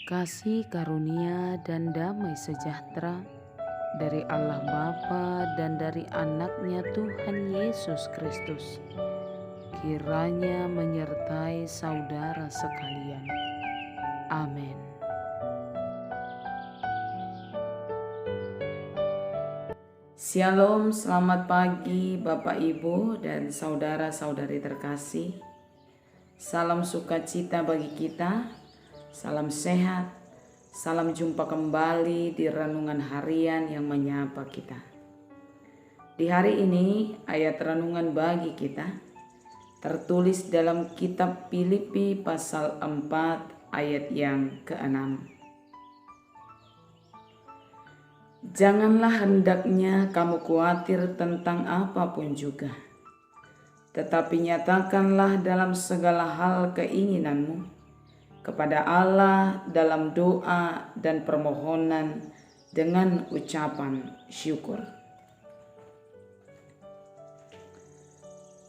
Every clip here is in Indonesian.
Kasih karunia dan damai sejahtera dari Allah Bapa dan dari anaknya Tuhan Yesus Kristus kiranya menyertai saudara sekalian. Amin. Shalom, selamat pagi Bapak Ibu dan saudara-saudari terkasih. Salam sukacita bagi kita. Salam sehat, salam jumpa kembali di renungan harian yang menyapa kita. Di hari ini ayat renungan bagi kita tertulis dalam kitab Filipi pasal 4 ayat yang ke-6. Janganlah hendaknya kamu khawatir tentang apapun juga, tetapi nyatakanlah dalam segala hal keinginanmu kepada Allah dalam doa dan permohonan dengan ucapan syukur.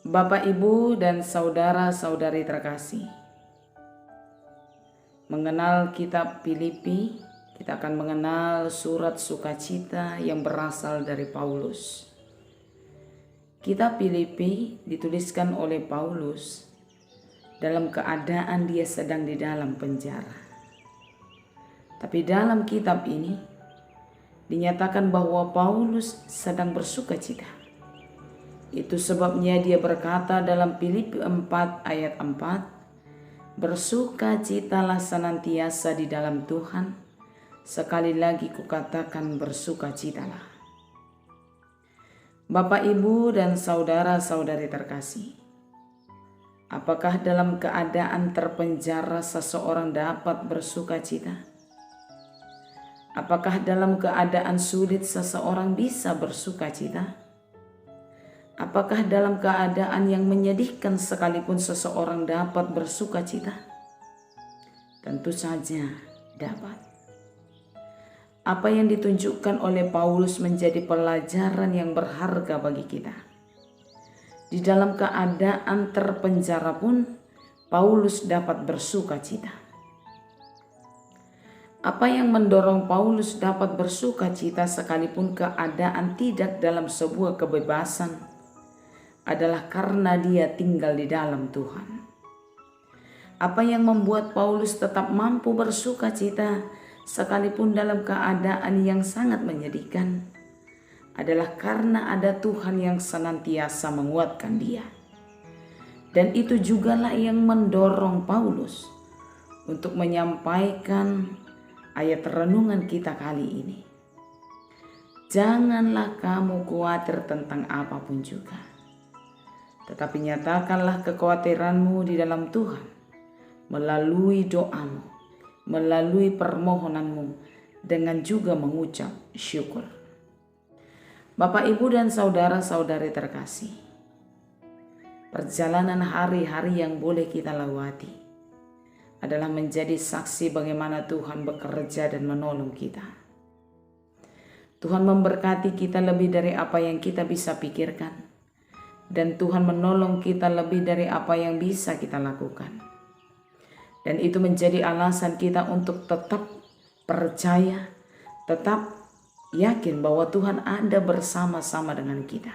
Bapak, Ibu, dan saudara-saudari terkasih, mengenal kitab Filipi, kita akan mengenal surat sukacita yang berasal dari Paulus. Kitab Filipi dituliskan oleh Paulus dalam keadaan dia sedang di dalam penjara. Tapi dalam kitab ini dinyatakan bahwa Paulus sedang bersukacita. Itu sebabnya dia berkata dalam Filipi 4 ayat 4, bersukacitalah senantiasa di dalam Tuhan, sekali lagi kukatakan bersukacitalah. Bapak, Ibu, dan saudara-saudari terkasih, apakah dalam keadaan terpenjara seseorang dapat bersukacita? Apakah dalam keadaan sulit seseorang bisa bersukacita? Apakah dalam keadaan yang menyedihkan sekalipun seseorang dapat bersukacita? Tentu saja dapat. Apa yang ditunjukkan oleh Paulus menjadi pelajaran yang berharga bagi kita. Di dalam keadaan terpenjara pun Paulus dapat bersukacita. Apa yang mendorong Paulus dapat bersukacita sekalipun keadaan tidak dalam sebuah kebebasan adalah karena dia tinggal di dalam Tuhan. Apa yang membuat Paulus tetap mampu bersukacita sekalipun dalam keadaan yang sangat menyedihkan adalah karena ada Tuhan yang senantiasa menguatkan dia. Dan itu jugalah yang mendorong Paulus untuk menyampaikan ayat renungan kita kali ini. Janganlah kamu khawatir tentang apapun juga, tetapi nyatakanlah kekhawatiranmu di dalam Tuhan melalui doamu, melalui permohonanmu, dengan juga mengucap syukur. Bapak, Ibu, dan saudara-saudari terkasih, perjalanan hari-hari yang boleh kita lewati adalah menjadi saksi bagaimana Tuhan bekerja dan menolong kita. Tuhan memberkati kita lebih dari apa yang kita bisa pikirkan, dan Tuhan menolong kita lebih dari apa yang bisa kita lakukan. Dan itu menjadi alasan kita untuk tetap percaya, tetap yakin bahwa Tuhan ada bersama-sama dengan kita.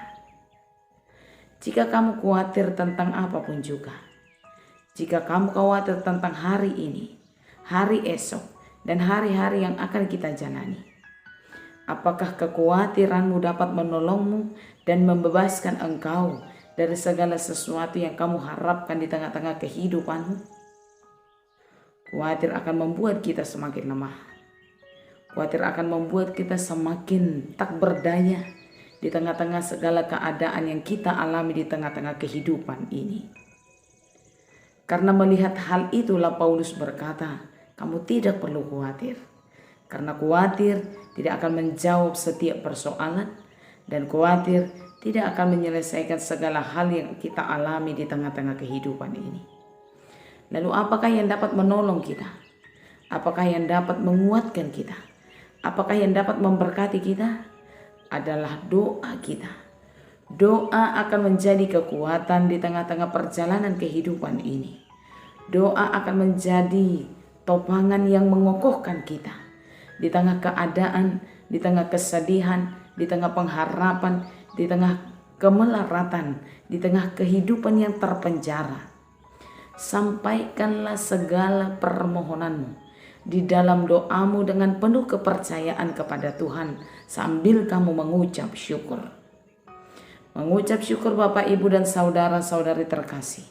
Jika kamu khawatir tentang apapun juga, jika kamu khawatir tentang hari ini, hari esok, dan hari-hari yang akan kita jalani, apakah kekhawatiranmu dapat menolongmu dan membebaskan engkau dari segala sesuatu yang kamu harapkan di tengah-tengah kehidupanmu? Khawatir akan membuat kita semakin lemah. Khawatir akan membuat kita semakin tak berdaya di tengah-tengah segala keadaan yang kita alami di tengah-tengah kehidupan ini. Karena melihat hal itulah Paulus berkata, kamu tidak perlu khawatir. Karena khawatir tidak akan menjawab setiap persoalan, dan khawatir tidak akan menyelesaikan segala hal yang kita alami di tengah-tengah kehidupan ini. Lalu apakah yang dapat menolong kita? Apakah yang dapat menguatkan kita? Apakah yang dapat memberkati kita? Adalah doa kita. Doa akan menjadi kekuatan di tengah-tengah perjalanan kehidupan ini. Doa akan menjadi topangan yang mengokohkan kita. Di tengah keadaan, di tengah kesedihan, di tengah pengharapan, di tengah kemelaratan, di tengah kehidupan yang terpenjara. Sampaikanlah segala permohonanmu di dalam doamu dengan penuh kepercayaan kepada Tuhan sambil kamu mengucap syukur. Mengucap syukur Bapak, Ibu, dan saudara-saudari terkasih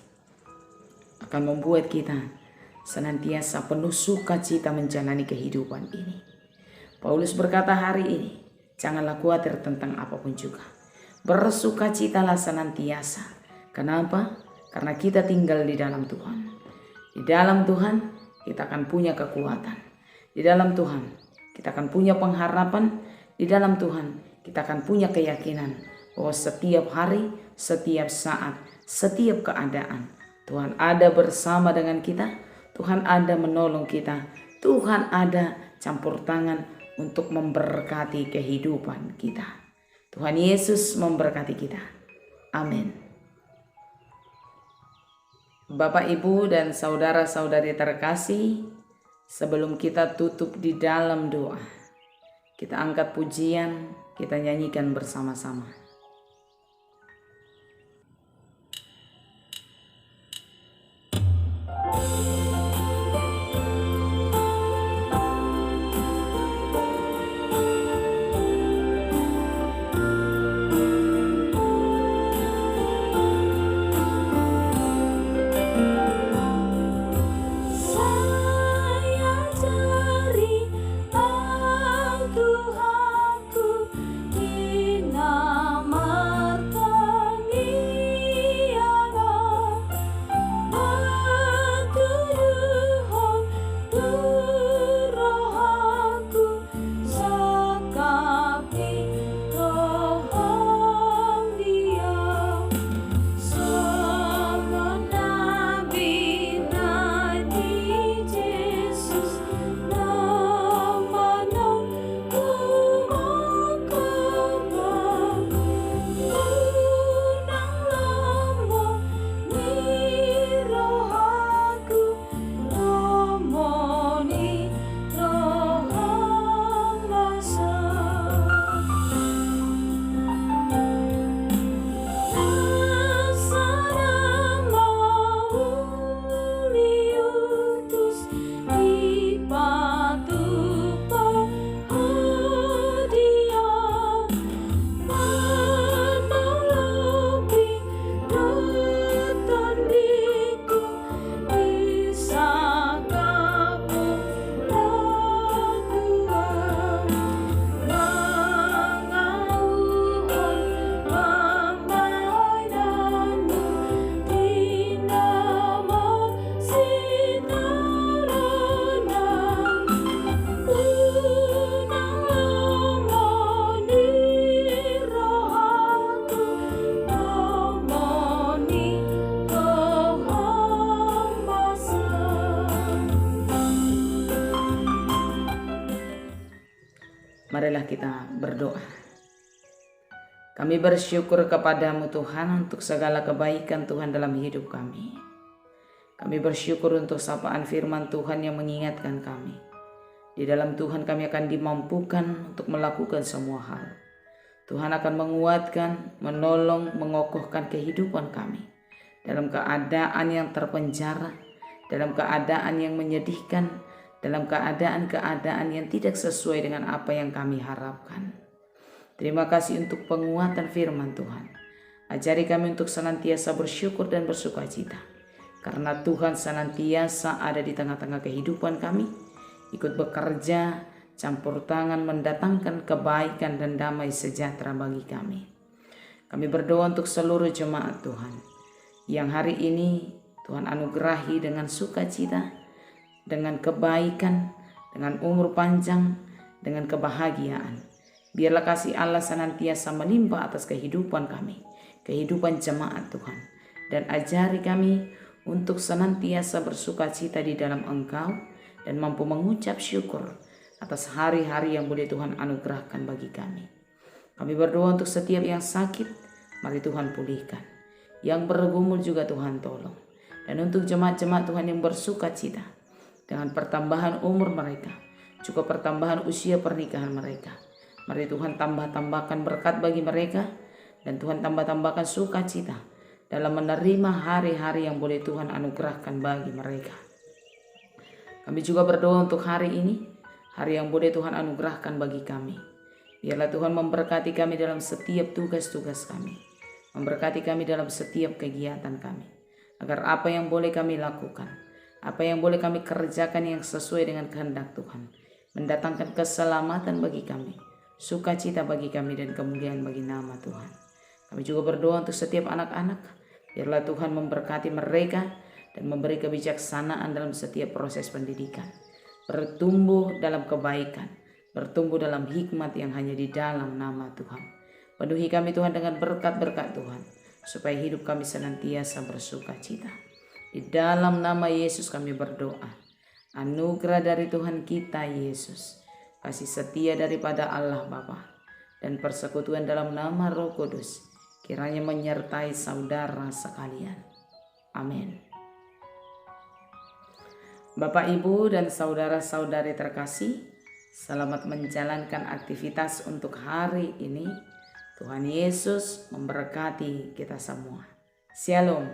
akan membuat kita senantiasa penuh sukacita menjalani kehidupan ini. Paulus berkata hari ini, janganlah khawatir tentang apapun juga. Bersukacitalah senantiasa. Kenapa? Karena kita tinggal di dalam Tuhan. Di dalam Tuhan kita akan punya kekuatan. Di dalam Tuhan kita akan punya pengharapan. Di dalam Tuhan kita akan punya keyakinan bahwa setiap hari, setiap saat, setiap keadaan Tuhan ada bersama dengan kita. Tuhan ada menolong kita. Tuhan ada campur tangan untuk memberkati kehidupan kita. Tuhan Yesus memberkati kita. Amin. Bapak, Ibu, dan saudara-saudari terkasih, sebelum kita tutup di dalam doa, kita angkat pujian, kita nyanyikan bersama-sama. Marilah kita berdoa. Kami bersyukur kepadamu Tuhan untuk segala kebaikan Tuhan dalam hidup kami. Kami bersyukur untuk sapaan firman Tuhan yang mengingatkan kami. Di dalam Tuhan kami akan dimampukan untuk melakukan semua hal. Tuhan akan menguatkan, menolong, mengokohkan kehidupan kami. Dalam keadaan yang terpenjara, dalam keadaan yang menyedihkan, dalam keadaan-keadaan yang tidak sesuai dengan apa yang kami harapkan. Terima kasih untuk penguatan firman Tuhan. Ajari kami untuk senantiasa bersyukur dan bersukacita. Karena Tuhan senantiasa ada di tengah-tengah kehidupan kami. Ikut bekerja, campur tangan mendatangkan kebaikan dan damai sejahtera bagi kami. Kami berdoa untuk seluruh jemaat Tuhan. Yang hari ini Tuhan anugerahi dengan sukacita, dengan kebaikan, dengan umur panjang, dengan kebahagiaan. Biarlah kasih Allah senantiasa melimpah atas kehidupan kami, kehidupan jemaat Tuhan. Dan ajari kami untuk senantiasa bersukacita di dalam Engkau dan mampu mengucap syukur atas hari-hari yang boleh Tuhan anugerahkan bagi kami. Kami berdoa untuk setiap yang sakit, mari Tuhan pulihkan. Yang bergumul juga Tuhan tolong. Dan untuk jemaat-jemaat Tuhan yang bersukacita, dengan pertambahan umur mereka, juga pertambahan usia pernikahan mereka. Mari Tuhan tambahkan berkat bagi mereka, dan Tuhan tambahkan sukacita dalam menerima hari-hari yang boleh Tuhan anugerahkan bagi mereka. Kami juga berdoa untuk hari ini, hari yang boleh Tuhan anugerahkan bagi kami. Biarlah Tuhan memberkati kami dalam setiap tugas-tugas kami, memberkati kami dalam setiap kegiatan kami, agar apa yang boleh kami lakukan, apa yang boleh kami kerjakan yang sesuai dengan kehendak Tuhan, mendatangkan keselamatan bagi kami, sukacita bagi kami, dan kemuliaan bagi nama Tuhan. Kami juga berdoa untuk setiap anak-anak, biarlah Tuhan memberkati mereka dan memberi kebijaksanaan dalam setiap proses pendidikan, bertumbuh dalam kebaikan, bertumbuh dalam hikmat yang hanya di dalam nama Tuhan. Penuhi kami Tuhan dengan berkat-berkat Tuhan, supaya hidup kami senantiasa bersukacita. Di dalam nama Yesus kami berdoa. Anugerah dari Tuhan kita Yesus, kasih setia daripada Allah Bapa, dan persekutuan dalam nama Roh Kudus kiranya menyertai saudara sekalian. Amin. Bapak, Ibu, dan saudara-saudari terkasih, selamat menjalankan aktivitas untuk hari ini. Tuhan Yesus memberkati kita semua. Shalom.